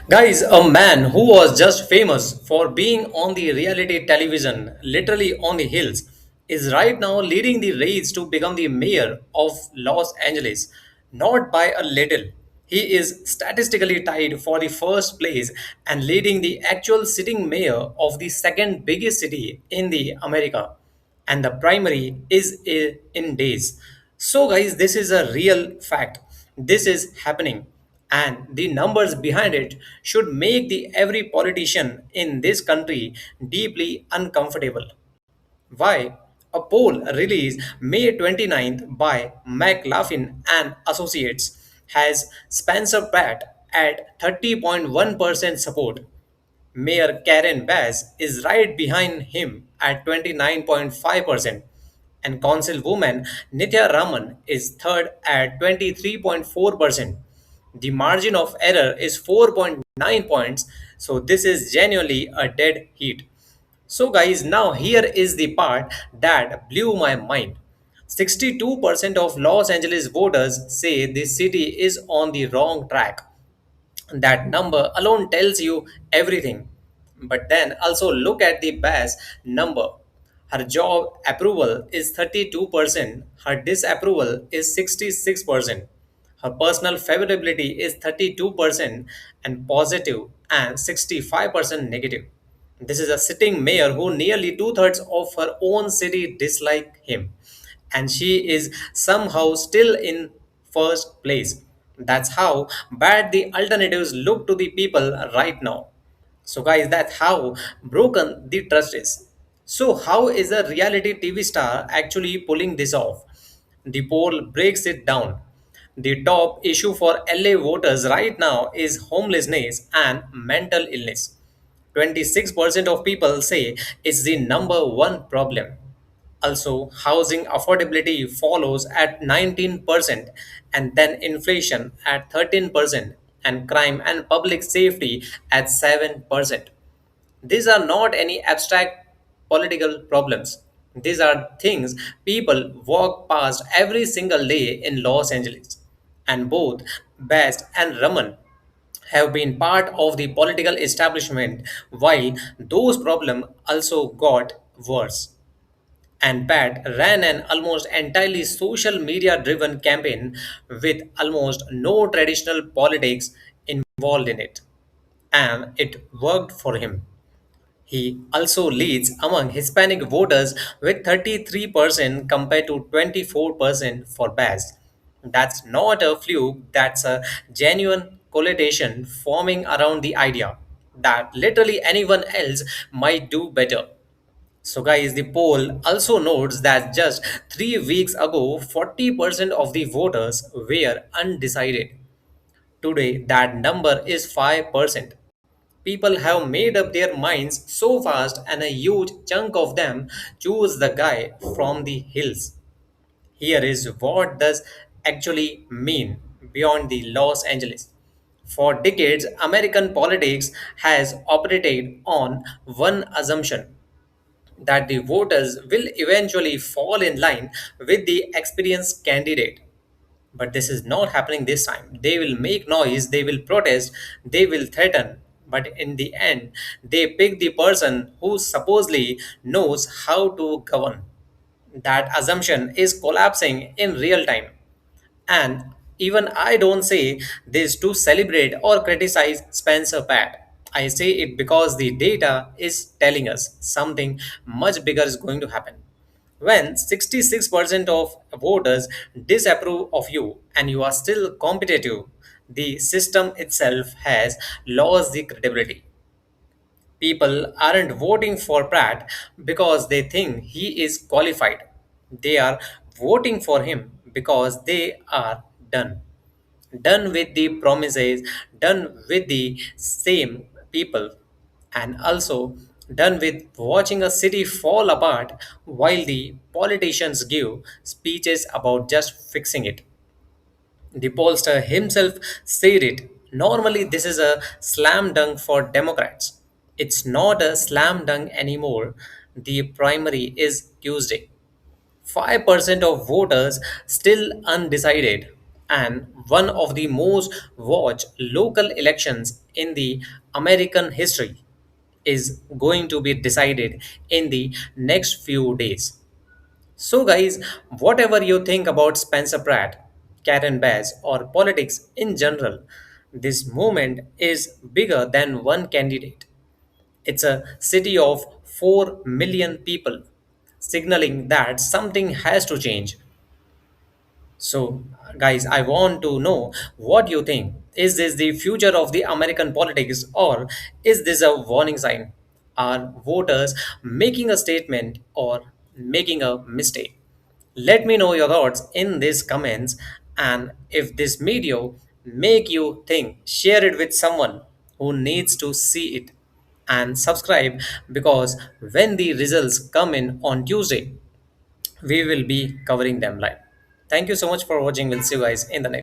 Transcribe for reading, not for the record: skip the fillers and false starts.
Guys, a man who was just famous for being on the reality television, literally on the hills, is right now leading the race to become the mayor of Los Angeles. Not by a little. He is statistically tied for the first place and leading the actual sitting mayor of the second biggest city in the America, and the primary is in days. So, guys, this is a real fact. This is happening, and the numbers behind it should make the every politician in this country deeply uncomfortable. Why? A poll released May 29th by McLaughlin and Associates has Spencer Pratt at 30.1% support. Mayor Karen Bass is right behind him at 29.5%, and Councilwoman Nithya Raman is third at 23.4%. The margin of error is 4.9 points, so this is genuinely a dead heat. So, guys, now here is the part that blew my mind. 62% of Los Angeles voters say the city is on the wrong track. That number alone tells you everything. But then also look at the best number. Her job approval is 32%, her disapproval is 66%. Her personal favorability is 32% and positive and 65% negative. This is a sitting mayor who nearly two-thirds of her own city dislike him, and she is somehow still in first place. That's how bad the alternatives look to the people right now. So, guys, that's how broken the trust is. So, how is a reality TV star actually pulling this off? The poll breaks it down. The top issue for LA voters right now is homelessness and mental illness. 26% of people say it's the number one problem. Also, housing affordability follows at 19%, and then inflation at 13%, and crime and public safety at 7%. These are not any abstract political problems. These are things people walk past every single day in Los Angeles. And both Best and Raman have been part of the political establishment while those problems also got worse. And Pat ran an almost entirely social media driven campaign with almost no traditional politics involved in it. And it worked for him. He also leads among Hispanic voters with 33% compared to 24% for Baz. That's not a fluke, that's a genuine coalition forming around the idea that literally anyone else might do better. So, guys, the poll also notes that just 3 weeks ago, 40% of the voters were undecided. Today, that number is 5%. People have made up their minds so fast, and a huge chunk of them choose the guy from the hills. Here is what does actually mean beyond the Los Angeles. For decades, American politics has operated on one assumption that the voters will eventually fall in line with the experienced candidate. But this is not happening this time. They will make noise, they will protest, they will threaten. But in the end, they pick the person who supposedly knows how to govern. That assumption is collapsing in real time. And even I don't say this to celebrate or criticize Spencer Pratt. I say it because the data is telling us something much bigger is going to happen. When 66% of voters disapprove of you and you are still competitive, the system itself has lost the credibility. People aren't voting for Pratt because they think he is qualified. They are voting for him because they are done. Done with the promises, done with the same people, and also done with watching a city fall apart while the politicians give speeches about just fixing it. The pollster himself said it. Normally, this is a slam dunk for Democrats. It's not a slam dunk anymore. The primary is Tuesday. 5% of voters still undecided, and one of the most watched local elections in the American history is going to be decided in the next few days. So, guys, whatever you think about Spencer Pratt, Karen Bass, or politics in general, this movement is bigger than one candidate. It's a city of 4 million people, signaling that something has to change. So, guys, I want to know what you think. Is this the future of the American politics, or is this a warning sign? Are voters making a statement or making a mistake? Let me know your thoughts in these comments, and if this video make you think, share it with someone who needs to see it, and subscribe because when the results come in on Tuesday, we will be covering them live. Thank you so much for watching. We'll see you guys in the next.